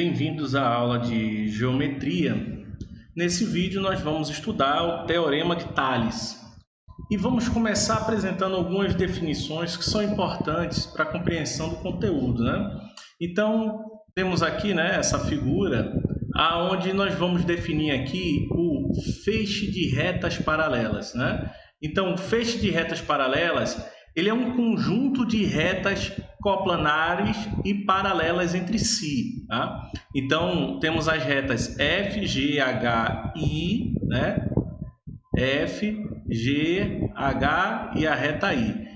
Bem-vindos à aula de geometria. Nesse vídeo nós vamos estudar o Teorema de Tales e vamos começar apresentando algumas definições que são importantes para a compreensão do conteúdo, né? Então, temos aqui, essa figura aonde nós vamos definir aqui o feixe de retas paralelas, né? Então, o feixe de retas paralelas, ele é um conjunto de retas coplanares e paralelas entre si, tá? Então, temos as retas F, G, H, I, né? F, G, H e a reta I.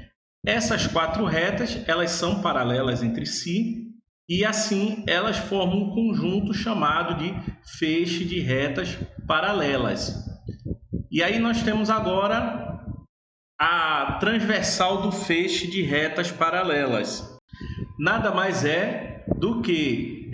Essas quatro retas, elas são paralelas entre si e assim elas formam um conjunto chamado de feixe de retas paralelas. E aí nós temos agora a transversal do feixe de retas paralelas. Nada mais é do que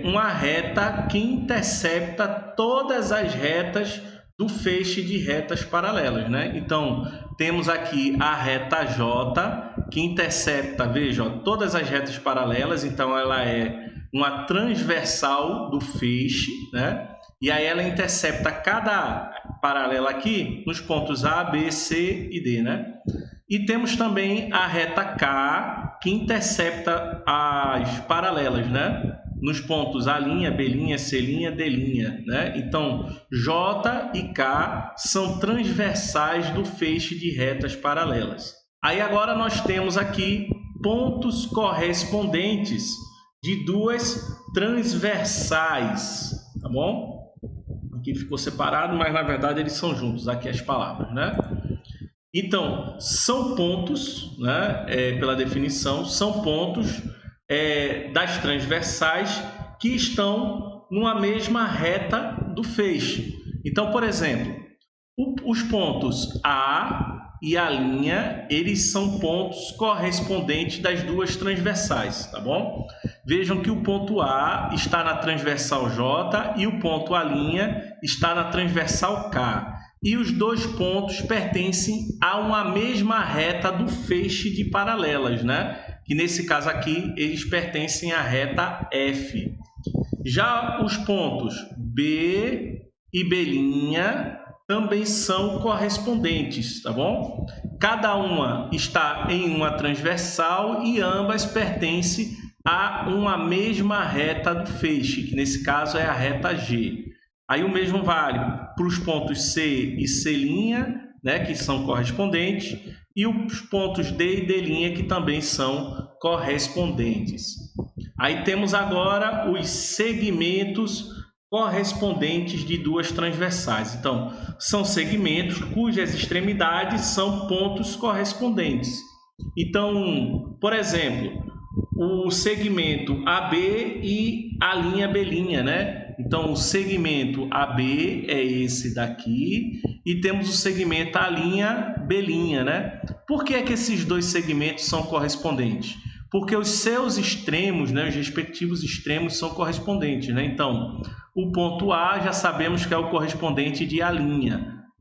uma reta que intercepta todas as retas do feixe de retas paralelas, né? Então, temos aqui a reta J, que intercepta, veja, todas as retas paralelas, então ela é uma transversal do feixe, né? E aí ela intercepta cada paralela aqui nos pontos A, B, C e D, né? E temos também a reta K, que intercepta as paralelas, né? Nos pontos A', B', C', D', né? Então, J e K são transversais do feixe de retas paralelas. Aí agora nós temos aqui pontos correspondentes de duas transversais, tá bom? Aqui ficou separado, mas na verdade eles são juntos, aqui as palavras, né? Então, são pontos, né, pela definição, são pontos das transversais que estão numa mesma reta do feixe. Então, por exemplo, os pontos A e a linha, eles são pontos correspondentes das duas transversais, tá bom? Vejam que o ponto A está na transversal J e o ponto A' está na transversal K. E os dois pontos pertencem a uma mesma reta do feixe de paralelas, né? Que nesse caso aqui, eles pertencem à reta F. Já os pontos B e B' também são correspondentes, tá bom? Cada uma está em uma transversal e ambas pertencem a uma mesma reta do feixe, que nesse caso é a reta G. Aí o mesmo vale para os pontos C e C', né, que são correspondentes, e os pontos D e D', que também são correspondentes. Aí temos agora os segmentos correspondentes de duas transversais. Então, são segmentos cujas extremidades são pontos correspondentes. Então, por exemplo, o segmento AB e a linha B', né? Então, o segmento AB é esse daqui e temos o segmento A', B', né? Por que é que esses dois segmentos são correspondentes? Porque os seus extremos, né, os respectivos extremos são correspondentes, né? Então, o ponto A já sabemos que é o correspondente de A',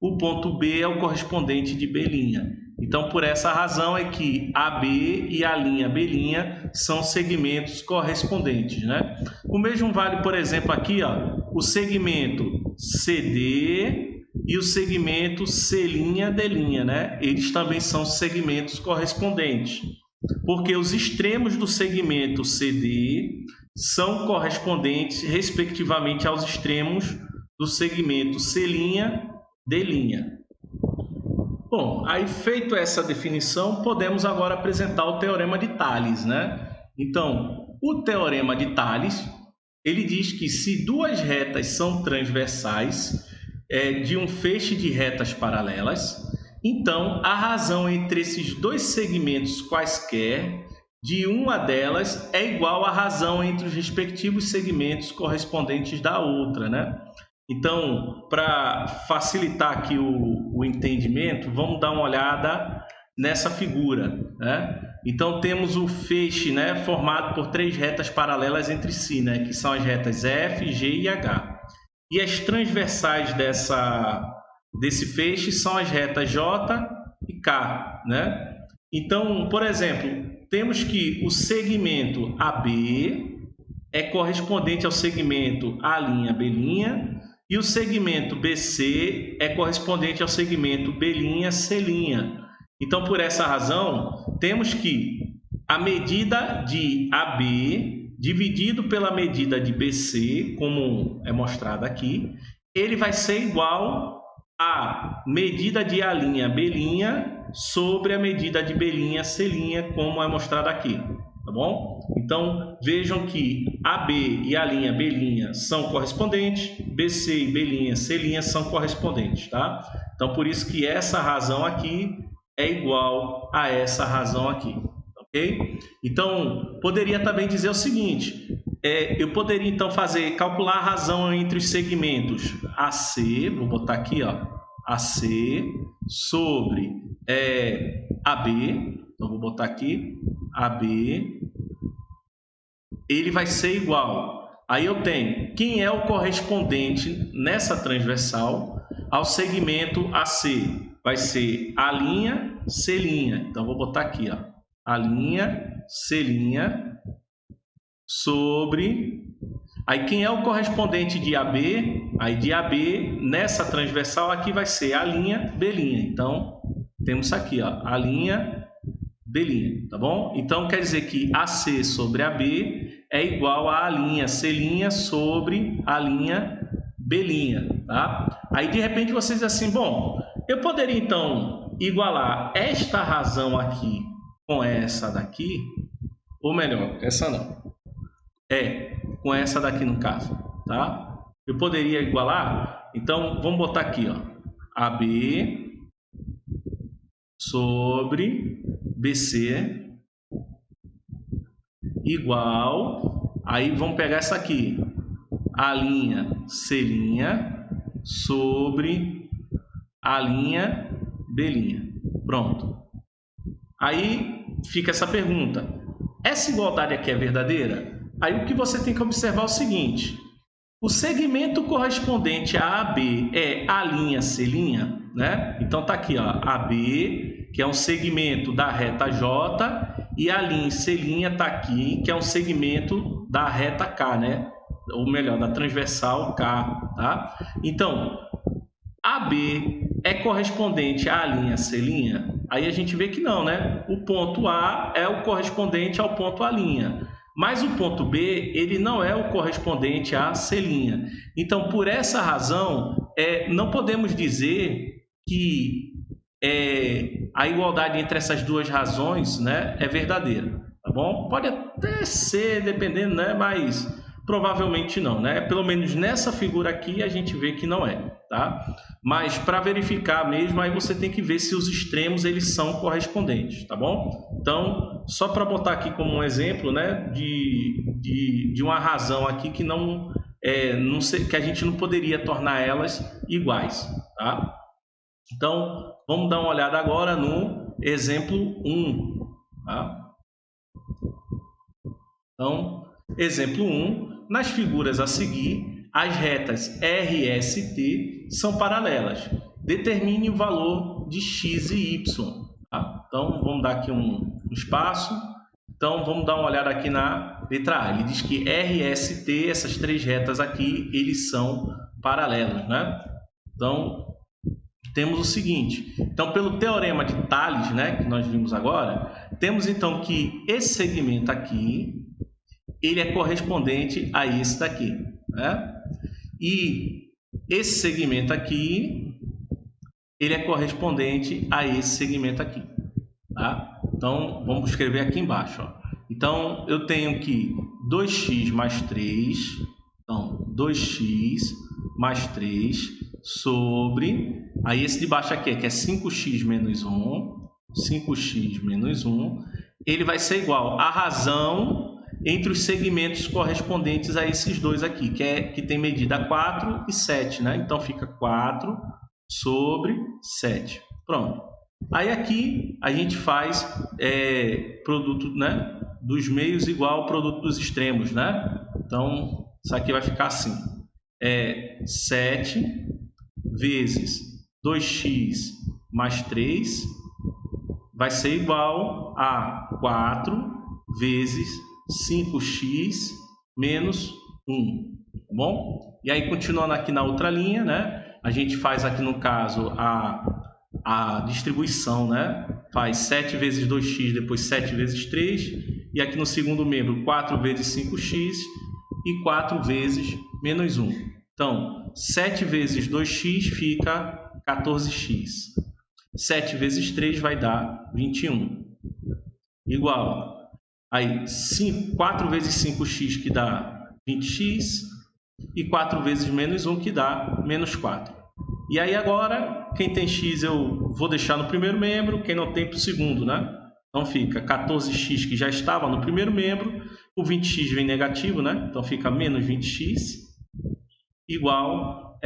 o ponto B é o correspondente de B'. Então, por essa razão é que AB e A', B' são segmentos correspondentes, né? O mesmo vale, por exemplo, aqui, ó, o segmento CD e o segmento C', D', né? Eles também são segmentos correspondentes, porque os extremos do segmento CD são correspondentes, respectivamente, aos extremos do segmento C', D'. Bom, aí feito essa definição, podemos agora apresentar o Teorema de Tales, né? Então, o Teorema de Tales, ele diz que se duas retas são transversais de um feixe de retas paralelas, então a razão entre esses dois segmentos quaisquer de uma delas é igual à razão entre os respectivos segmentos correspondentes da outra, né? Então, para facilitar aqui o entendimento, vamos dar uma olhada nessa figura, né? Então, temos o feixe, né, formado por três retas paralelas entre si, né, que são as retas F, G e H. E as transversais desse feixe são as retas J e K, né? Então, por exemplo, temos que o segmento AB é correspondente ao segmento A', B', e o segmento BC é correspondente ao segmento B', C'. Então, por essa razão, temos que a medida de AB dividido pela medida de BC, como é mostrado aqui, ele vai ser igual à medida de A', B' sobre a medida de B', C', como é mostrado aqui, tá bom? Então, vejam que AB e A', B' são correspondentes, BC e B', C' são correspondentes, tá? Então, por isso que essa razão aqui é igual a essa razão aqui, ok? Então, poderia também dizer o seguinte, eu poderia então calcular a razão entre os segmentos AC, vou botar aqui, ó, AC, sobre AB, então vou botar aqui, AB, ele vai ser igual, aí eu tenho quem é o correspondente nessa transversal ao segmento AC, vai ser A', C', então vou botar aqui, ó, A', C', sobre, aí quem é o correspondente de AB, aí de AB nessa transversal aqui vai ser A', B', então temos isso aqui, ó, A', B', tá bom? Então quer dizer que AC sobre AB é igual a A', C' sobre A', B', tá? Aí de repente vocês dizem assim, bom, eu poderia então igualar esta razão aqui com essa daqui, ou melhor, essa não, com essa daqui no caso, tá? Eu poderia igualar, então vamos botar aqui, ó, AB sobre BC igual, aí vamos pegar essa aqui, A', C' sobre A', B'. Pronto. Aí fica essa pergunta, essa igualdade aqui é verdadeira? Aí o que você tem que observar é o seguinte, o segmento correspondente a AB é A', C', né? Então tá aqui, ó, AB, que é um segmento da reta J, e A', C' tá aqui, que é um segmento da reta K, né? Ou melhor, da transversal K, tá? Então, AB é correspondente a A', C'? Aí a gente vê que não, né? O ponto A é o correspondente ao ponto A', mas o ponto B, ele não é o correspondente a C'. Então, por essa razão, não podemos dizer que a igualdade entre essas duas razões, né, é verdadeira, tá bom? Pode até ser, dependendo, né, mas provavelmente não, né? Pelo menos nessa figura aqui a gente vê que não é, tá? Mas para verificar mesmo, aí você tem que ver se os extremos eles são correspondentes, tá bom? Então, só para botar aqui como um exemplo, né, de uma razão aqui que que a gente não poderia tornar elas iguais, tá? Então, vamos dar uma olhada agora no exemplo 1, tá? Então, exemplo 1, nas figuras a seguir, as retas RST são paralelas. Determine o valor de x e y. Tá? Então, vamos dar aqui um espaço. Então, vamos dar uma olhada aqui na letra A. Ele diz que RST, essas três retas aqui, eles são paralelos, né? Então, temos o seguinte. Então, pelo teorema de Tales, né, que nós vimos agora, temos então que esse segmento aqui, ele é correspondente a esse daqui, né? E esse segmento aqui, ele é correspondente a esse segmento aqui, tá? Então, vamos escrever aqui embaixo, ó. Então, eu tenho que 2x mais 3, então, 2x mais 3 sobre, aí esse de baixo aqui, que é 5x menos 1, 5x menos 1, ele vai ser igual à razão entre os segmentos correspondentes a esses dois aqui, que tem medida 4 e 7, né? Então, fica 4 sobre 7. Pronto. Aí aqui a gente faz produto, né, dos meios igual ao produto dos extremos, né? Então, isso aqui vai ficar assim. 7 vezes 2x mais 3 vai ser igual a 4 vezes 5x menos 1, tá bom? E aí, continuando aqui na outra linha, né? A gente faz aqui, no caso, a distribuição, né? Faz 7 vezes 2x, depois 7 vezes 3. E aqui no segundo membro, 4 vezes 5x e 4 vezes menos 1. Então, 7 vezes 2x fica 14x. 7 vezes 3 vai dar 21. Igual. Aí, 4 vezes 5x, que dá 20x. E 4 vezes menos 1, que dá menos 4. E aí agora, quem tem x eu vou deixar no primeiro membro, quem não tem para o segundo, né? Então fica 14x, que já estava no primeiro membro, o 20x vem negativo, né? Então fica menos 20x, igual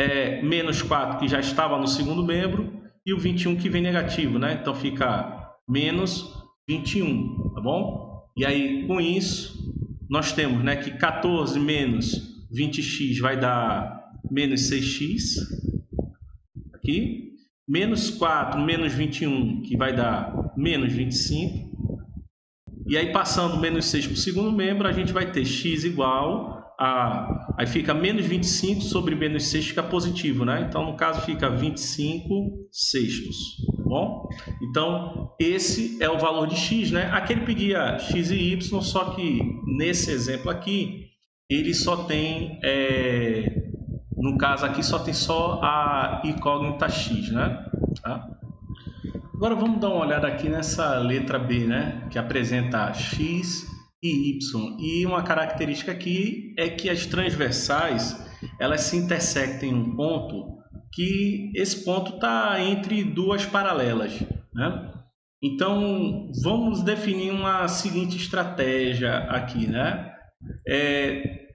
menos 4, que já estava no segundo membro, e o 21 que vem negativo, né? Então fica menos 21, tá bom? E aí, com isso, nós temos, né, que 14 menos 20x vai dar menos 6x, aqui, menos 4 menos 21, que vai dar menos 25, e aí passando menos 6 para o segundo membro, a gente vai ter x igual a... Aí fica menos 25 sobre menos 6, fica positivo, né? Então, no caso, fica 25 sextos, tá bom? Então, esse é o valor de x, né? Aqui ele pedia x e y, só que nesse exemplo aqui, ele só tem... No caso aqui, só tem só a incógnita x, né? Tá? Agora, vamos dar uma olhada aqui nessa letra B, né? Que apresenta x e y. E uma característica aqui é que as transversais, elas se intersectam em um ponto, que esse ponto está entre duas paralelas, né? Então, vamos definir uma seguinte estratégia aqui, né?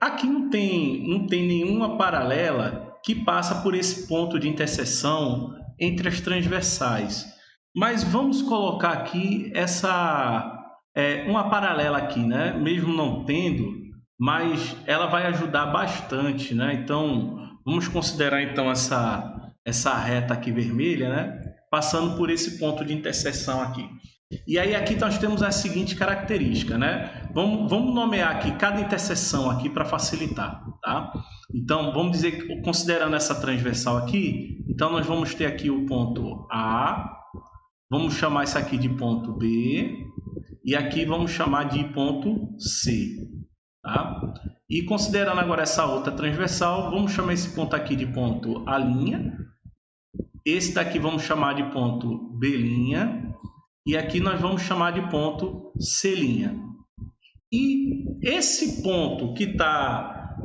Aqui não tem nenhuma paralela que passa por esse ponto de interseção entre as transversais. Mas vamos colocar aqui uma paralela aqui, né? Mesmo não tendo, mas ela vai ajudar bastante, né? Então, vamos considerar então essa reta aqui vermelha, né? Passando por esse ponto de interseção aqui. E aí aqui nós temos a seguinte característica, né? Vamos nomear aqui cada interseção aqui para facilitar, tá? Então, vamos dizer que, considerando essa transversal aqui, então nós vamos ter aqui o ponto A, vamos chamar isso aqui de ponto B, e aqui vamos chamar de ponto C, tá? E considerando agora essa outra transversal, vamos chamar esse ponto aqui de ponto A', esse daqui vamos chamar de ponto B', e aqui nós vamos chamar de ponto C'. E esse ponto que está,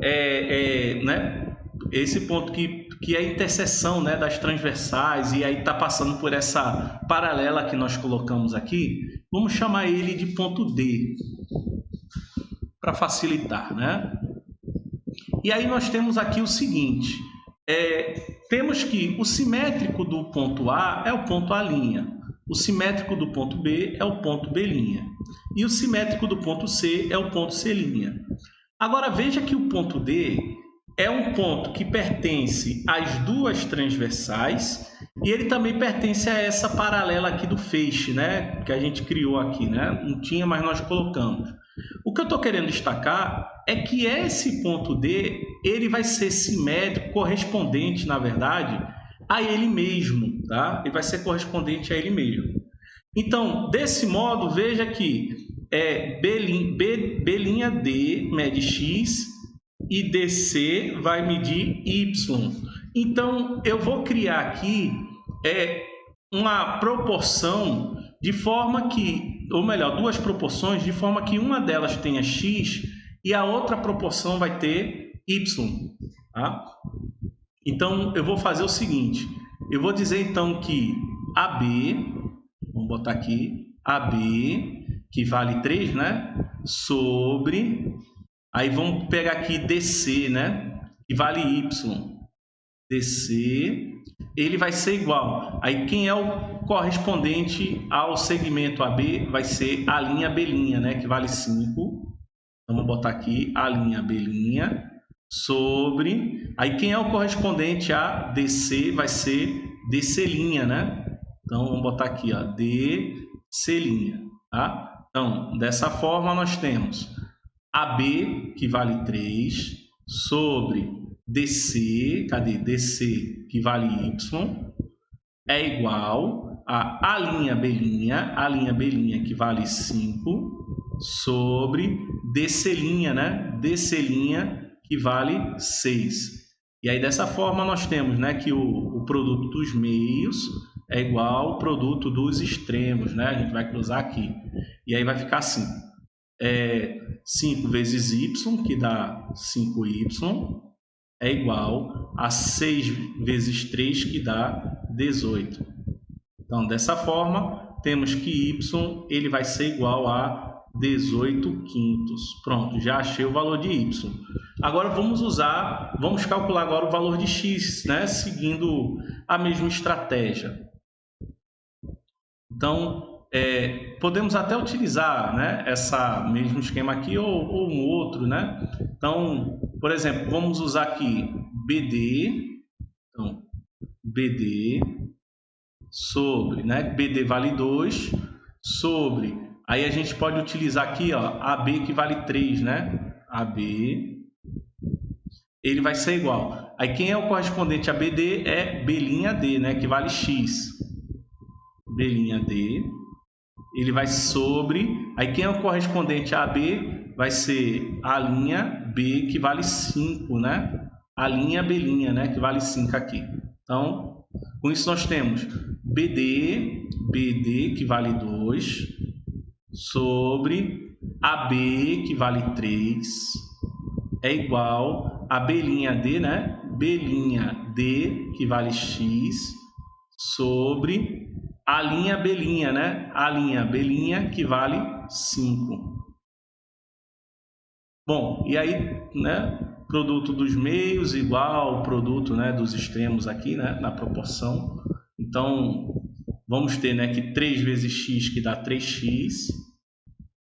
né? Esse ponto que é a interseção, né, das transversais, e aí está passando por essa paralela que nós colocamos aqui, vamos chamar ele de ponto D, para facilitar, né? E aí nós temos aqui o seguinte, temos que o simétrico do ponto A é o ponto A', o simétrico do ponto B é o ponto B', e o simétrico do ponto C é o ponto C'. Agora veja que o ponto D é um ponto que pertence às duas transversais e ele também pertence a essa paralela aqui do feixe, né? Que a gente criou aqui, né? Não tinha, mas nós colocamos. O que eu estou querendo destacar é que esse ponto D, ele vai ser simétrico, correspondente, na verdade, a ele mesmo, tá? Ele vai ser correspondente a ele mesmo. Então, desse modo, veja que B', mede x, e DC vai medir y. Então, eu vou criar aqui uma proporção de forma que, ou melhor, duas proporções, de forma que uma delas tenha x e a outra proporção vai ter y. Tá? Então, eu vou fazer o seguinte, eu vou dizer então que AB, vamos botar aqui, AB, que vale 3, né? Sobre... Aí vamos pegar aqui DC, né? Que vale Y. DC, ele vai ser igual. Aí quem é o correspondente ao segmento AB vai ser a linha B', né? Que vale 5. Então vamos botar aqui a linha B' sobre... Aí quem é o correspondente a DC vai ser DC', né? Então vamos botar aqui, ó, DC', tá? Então, dessa forma nós temos AB, que vale 3, sobre DC, cadê? DC, que vale Y, é igual a A', B', que vale 5, sobre DC', né? DC', que vale 6. E aí, dessa forma, nós temos, né, que o produto dos meios é igual ao produto dos extremos, né? A gente vai cruzar aqui. E aí vai ficar assim. 5 vezes y, que dá 5y, é igual a 6 vezes 3, que dá 18. Então, dessa forma, temos que y ele vai ser igual a 18 quintos. Pronto, já achei o valor de y. Agora vamos calcular agora o valor de x, né? Seguindo a mesma estratégia. Então, podemos até utilizar, né, esse mesmo esquema aqui ou um outro, né? Então, por exemplo, vamos usar aqui BD. Então, BD sobre, né? BD vale 2 sobre. Aí a gente pode utilizar aqui, ó, AB, que vale 3, né? AB, ele vai ser igual. Aí quem é o correspondente a BD é B'D, né? Que vale x. B'D, ele vai sobre. Aí quem é o correspondente a AB vai ser A'B, que vale 5, né? A'B', né? Que vale 5 aqui. Então, com isso nós temos BD, que vale 2, sobre AB, que vale 3, é igual a B'D, né? B'D, que vale x, sobre A'B', né? A'B', que vale 5. Bom, e aí, né? Produto dos meios igual ao produto, né, dos extremos aqui, né, na proporção. Então, vamos ter, né, que 3 vezes x, que dá 3x,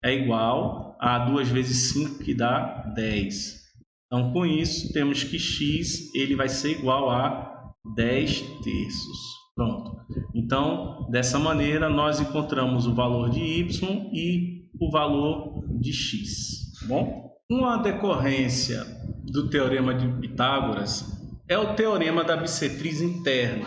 é igual a 2 vezes 5, que dá 10. Então, com isso, temos que x ele vai ser igual a 10 terços. Pronto. Então, dessa maneira, nós encontramos o valor de y e o valor de x. Bom, uma decorrência do Teorema de Pitágoras é o Teorema da bissetriz interna,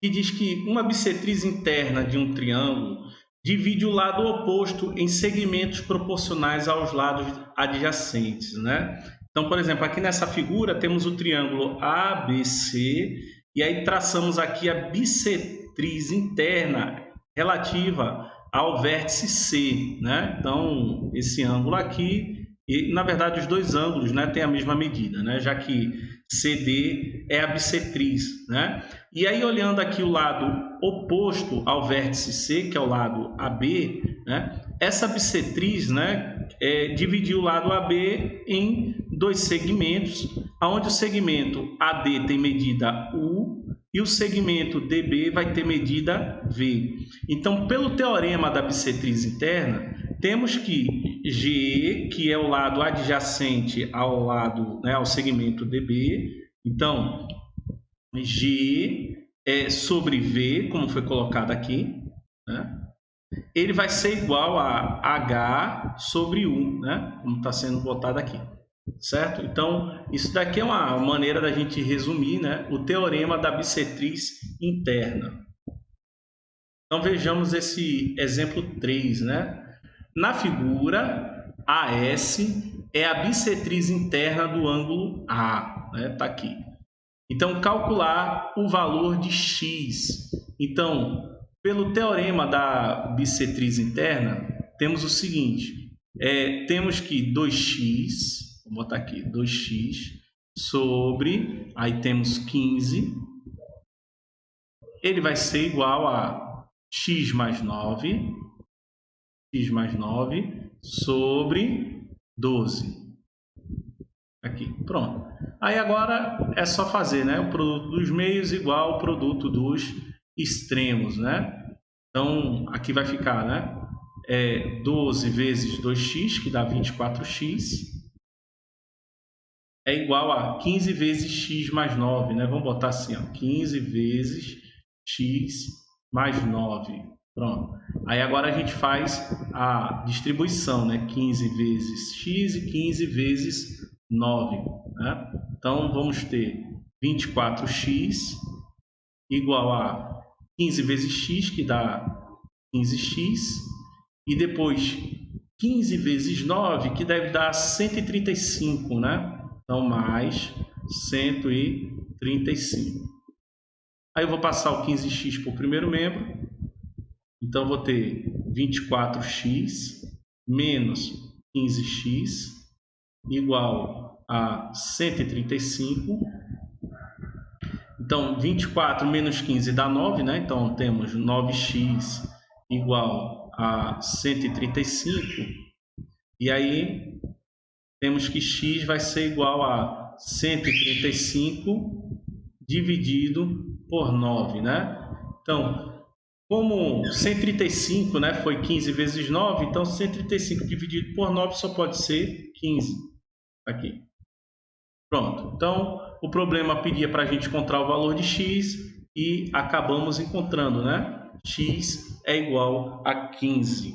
que diz que uma bissetriz interna de um triângulo divide o lado oposto em segmentos proporcionais aos lados adjacentes, né? Então, por exemplo, aqui nessa figura temos o triângulo ABC e aí traçamos aqui a bissetriz interna relativa ao vértice C, né? Então, esse ângulo aqui, e na verdade os dois ângulos, né, têm a mesma medida, né? Já que CD é a bissetriz, né? E aí, olhando aqui o lado oposto ao vértice C, que é o lado AB, né? Essa bissetriz, né, dividiu o lado AB em dois segmentos, onde o segmento AD tem medida U e o segmento DB vai ter medida V. Então, pelo teorema da bissetriz interna, temos que G, que é o lado adjacente ao lado, né, ao segmento DB, então G sobre V, como foi colocado aqui, né, ele vai ser igual a H sobre U, né, como está sendo botado aqui, certo? Então, isso daqui é uma maneira da gente resumir, né, o teorema da bissetriz interna. Então, vejamos esse exemplo 3, né? Na figura, AS é a bissetriz interna do ângulo A, né? Tá aqui. Então, calcular o valor de x. Então, pelo teorema da bissetriz interna, temos o seguinte, temos que 2x, vou botar aqui, 2x sobre, aí temos 15, ele vai ser igual a x mais 9, sobre 12. Aqui, pronto. Aí agora é só fazer, né? O produto dos meios igual ao produto dos extremos, né? Então, aqui vai ficar, né? 12 vezes 2x, que dá 24x, é igual a 15 vezes x mais 9, né? Vamos botar assim, ó, 15 vezes x mais 9. Pronto. Aí agora a gente faz a distribuição, né? 15 vezes x e 15 vezes 9, né? Então, vamos ter 24x igual a 15 vezes x, que dá 15x, e depois 15 vezes 9, que deve dar 135, né? Então, mais 135. Aí eu vou passar o 15x para o primeiro membro. Então, eu vou ter 24x menos 15x igual a 135. Então, 24 menos 15 dá 9, né? Então, temos 9x igual a 135. E aí, temos que x vai ser igual a 135 dividido por 9, né? Então, como 135, né, foi 15 vezes 9, então 135 dividido por 9 só pode ser 15. Aqui. Pronto. Então, o problema pedia para a gente encontrar o valor de x e acabamos encontrando, né? X é igual a 15.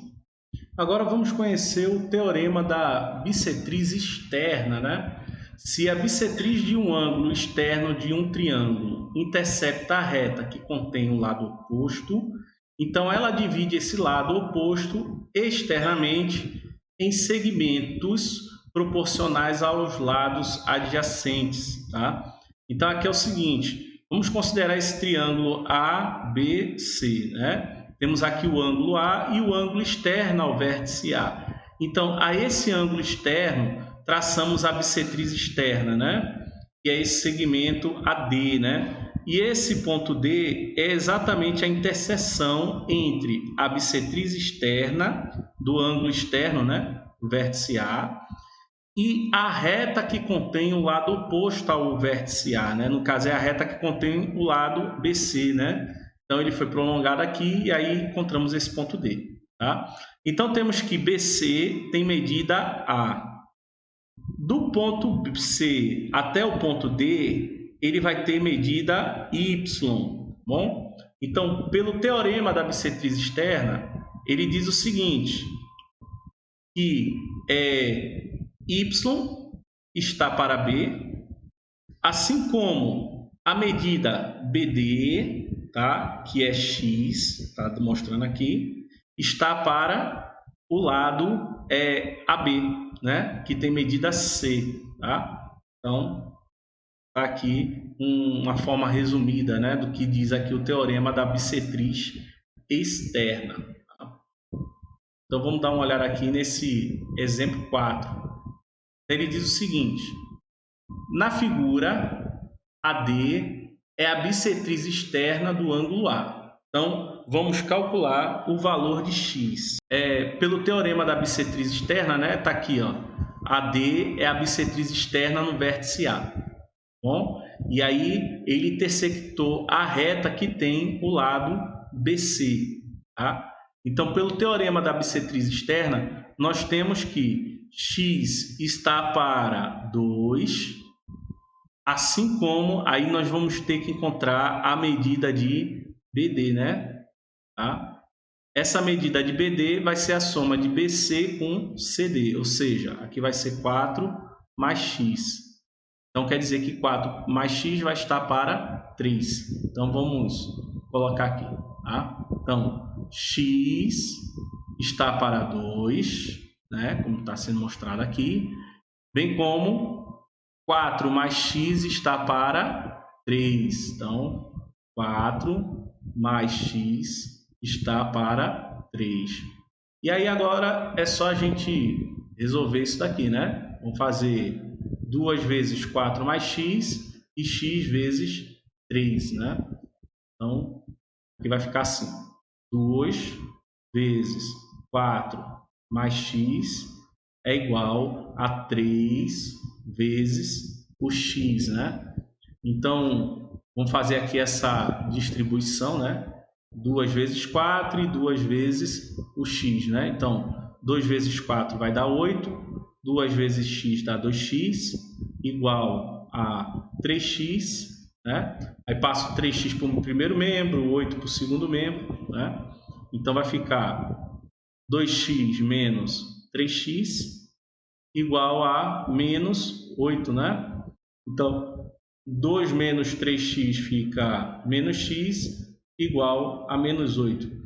Agora vamos conhecer o teorema da bissetriz externa, né? Se a bissetriz de um ângulo externo de um triângulo intercepta a reta que contém o lado oposto, então ela divide esse lado oposto externamente em segmentos proporcionais aos lados adjacentes, tá? Então aqui é o seguinte, vamos considerar esse triângulo ABC, né? Temos aqui o ângulo A e o ângulo externo ao vértice A. Então, a esse ângulo externo, traçamos a bissetriz externa, né? Que é esse segmento AD, né? E esse ponto D é exatamente a interseção entre a bissetriz externa do ângulo externo, né? O vértice A, e a reta que contém o lado oposto ao vértice A, né? No caso, é a reta que contém o lado BC, né? Então, ele foi prolongado aqui e aí encontramos esse ponto D, tá? Então, temos que BC tem medida A. Do ponto C até o ponto D, ele vai ter medida Y, bom? Então, pelo teorema da bissetriz externa, ele diz o seguinte, que Y está para B, assim como a medida BD, tá? Que é X, está demonstrando aqui, está para o lado AB, né? Que tem medida C, tá? Então, está aqui uma forma resumida, né? Do que diz aqui o teorema da bissetriz externa. Tá? Então, vamos dar uma olhada aqui nesse exemplo 4. Ele diz o seguinte, na figura, AD é a bissetriz externa do ângulo A. Então, vamos calcular o valor de x. Pelo teorema da bissetriz externa, né? Tá aqui, ó. AD é a bissetriz externa no vértice A. Bom? E aí, ele intersectou a reta que tem o lado BC. Tá? Então, pelo teorema da bissetriz externa, nós temos que x está para 2, assim como aí nós vamos ter que encontrar a medida de BD, né? Tá? Essa medida de BD vai ser a soma de BC com CD, ou seja, aqui vai ser 4 mais x. Então, quer dizer que 4 mais x vai estar para 3. Então, vamos colocar aqui. Tá? Então, x está para 2, né? Como está sendo mostrado aqui, bem como 4 mais x está para 3. Então, 4 mais x está para 3. E aí agora é só a gente resolver isso daqui, né? Vamos fazer 2 vezes 4 mais x e x vezes 3, né? Então, aqui vai ficar assim. 2 vezes 4 mais x é igual a 3 vezes o x, né? Então, vamos fazer aqui essa distribuição, né? 2 vezes 4 e 2 vezes o x, né? Então, 2 vezes 4 vai dar 8, 2 vezes x dá 2x, igual a 3x, né? Aí passo 3x para o primeiro membro, 8 para o segundo membro, né? Então vai ficar 2x menos 3x igual a menos 8, né? Então, 2 menos 3x fica menos x igual a menos 8.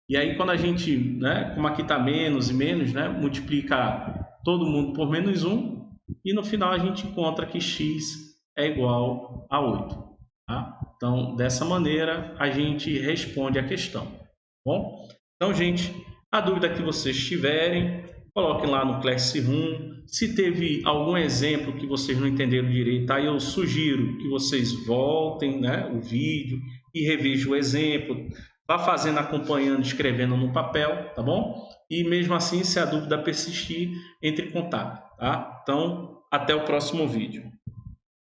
E aí, quando a gente, né, como aqui está menos e menos, né, multiplica todo mundo por menos 1, e no final a gente encontra que x é igual a 8. Tá? Então, dessa maneira, a gente responde a questão. Bom? Então, gente, a dúvida que vocês tiverem, coloquem lá no Classroom. Se teve algum exemplo que vocês não entenderam direito, aí eu sugiro que vocês voltem, né, o vídeo e revejam o exemplo. Vá fazendo, acompanhando, escrevendo no papel, tá bom? E mesmo assim, se a dúvida persistir, entre em contato, tá? Então, até o próximo vídeo.